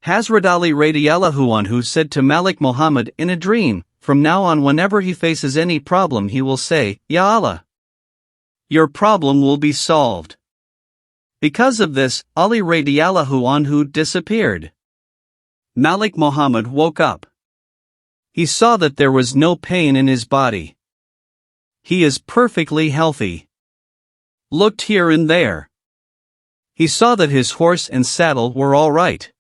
Hazrat Ali radiallahu anhu said to Malik Muhammad in a dream, from now on whenever he faces any problem he will say, Ya Allah, your problem will be solved. Because of this, Ali radiallahu anhu disappeared. Malik Muhammad woke up. He saw that there was no pain in his body. He is perfectly healthy. Looked here and there. He saw that his horse and saddle were all right.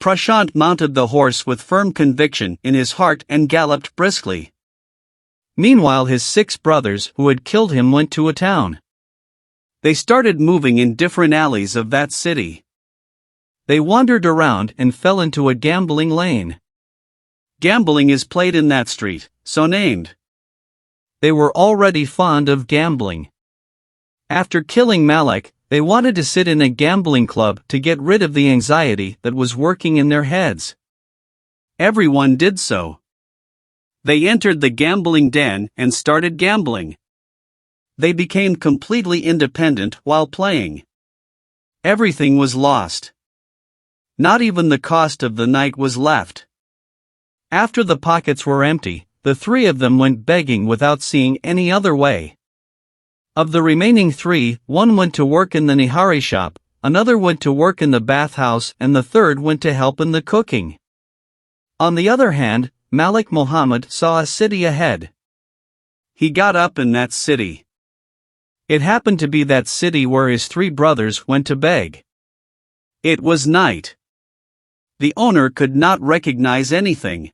Prashant mounted the horse with firm conviction in his heart and galloped briskly. Meanwhile his 6 brothers who had killed him went to a town. They started moving in different alleys of that city. They wandered around and fell into a gambling lane. Gambling is played in that street, so named. They were already fond of gambling. After killing Malik, they wanted to sit in a gambling club to get rid of the anxiety that was working in their heads. Everyone did so. They entered the gambling den and started gambling. They became completely independent while playing. Everything was lost. Not even the cost of the night was left. After the pockets were empty, the 3 of them went begging without seeing any other way. Of the remaining 3, one went to work in the nihari shop, another went to work in the bathhouse and the third went to help in the cooking. On the other hand, Malik Muhammad saw a city ahead. He got up in that city. It happened to be that city where his 3 brothers went to beg. It was night. The owner could not recognize anything.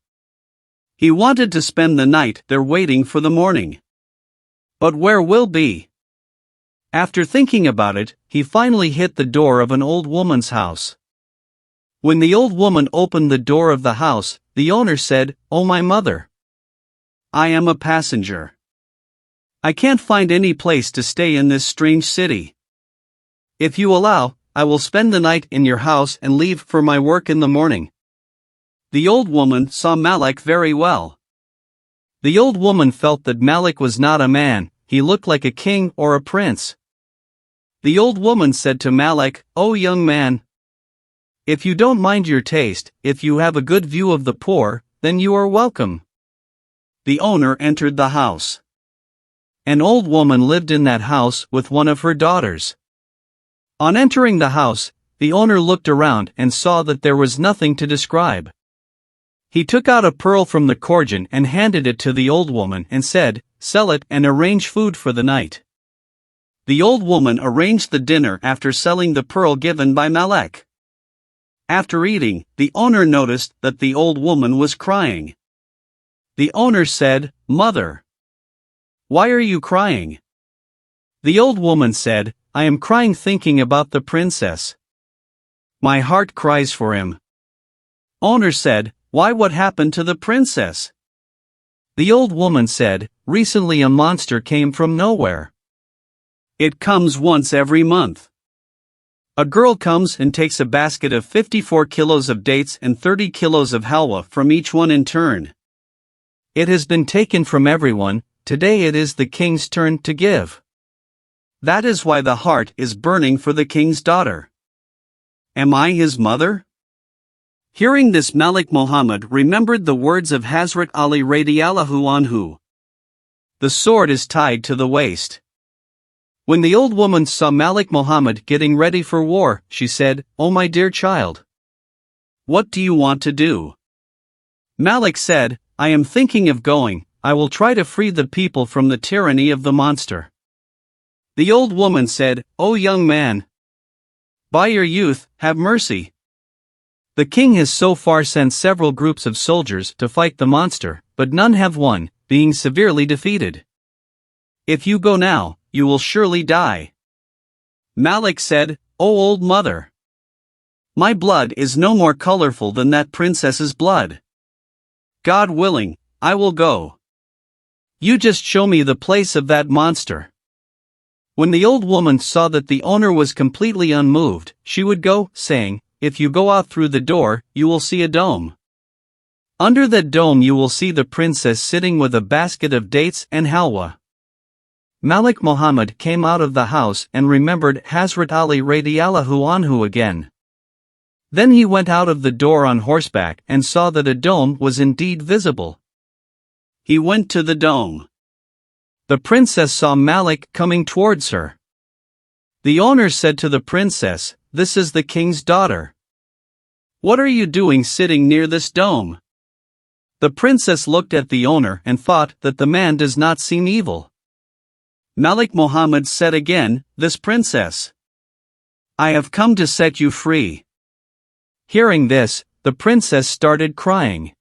He wanted to spend the night there waiting for the morning. But where will be? After thinking about it, he finally hit the door of an old woman's house. When the old woman opened the door of the house, the owner said, "Oh my mother, I am a passenger. I can't find any place to stay in this strange city. If you allow, I will spend the night in your house and leave for my work in the morning." The old woman saw Malik very well. The old woman felt that Malik was not a man, he looked like a king or a prince. The old woman said to Malik, "Oh young man, if you don't mind your taste, if you have a good view of the poor, then you are welcome." The owner entered the house. An old woman lived in that house with one of her daughters. On entering the house, the owner looked around and saw that there was nothing to describe. He took out a pearl from the corgin and handed it to the old woman and said, "Sell it and arrange food for the night." The old woman arranged the dinner after selling the pearl given by Malik. After eating, the owner noticed that the old woman was crying. The owner said, "Mother, why are you crying?" The old woman said, "I am crying thinking about the princess. My heart cries for him." Owner said, "Why, what happened to the princess?" The old woman said, "Recently a monster came from nowhere. It comes once every month. A girl comes and takes a basket of 54 kilos of dates and 30 kilos of halwa from each one in turn. It has been taken from everyone, today it is the king's turn to give. That is why the heart is burning for the king's daughter. Am I his mother?" Hearing this, Malik Muhammad remembered the words of Hazrat Ali radiallahu anhu. The sword is tied to the waist. When the old woman saw Malik Muhammad getting ready for war, she said, "Oh my dear child, what do you want to do?" Malik said, "I am thinking of going, I will try to free the people from the tyranny of the monster." The old woman said, "Oh young man, by your youth, have mercy. The king has so far sent several groups of soldiers to fight the monster, but none have won, being severely defeated. If you go now, you will surely die." Malik said, "O old mother, my blood is no more colorful than that princess's blood. God willing, I will go. You just show me the place of that monster." When the old woman saw that the owner was completely unmoved, she would go, saying, "If you go out through the door, you will see a dome. Under that dome you will see the princess sitting with a basket of dates and halwa." Malik Muhammad came out of the house and remembered Hazrat Ali radiallahu anhu again. Then he went out of the door on horseback and saw that a dome was indeed visible. He went to the dome. The princess saw Malik coming towards her. The owner said to the princess, "This is the king's daughter. What are you doing sitting near this dome?" The princess looked at the owner and thought that the man does not seem evil. Malik Muhammad said again, "This princess. I have come to set you free." Hearing this, the princess started crying.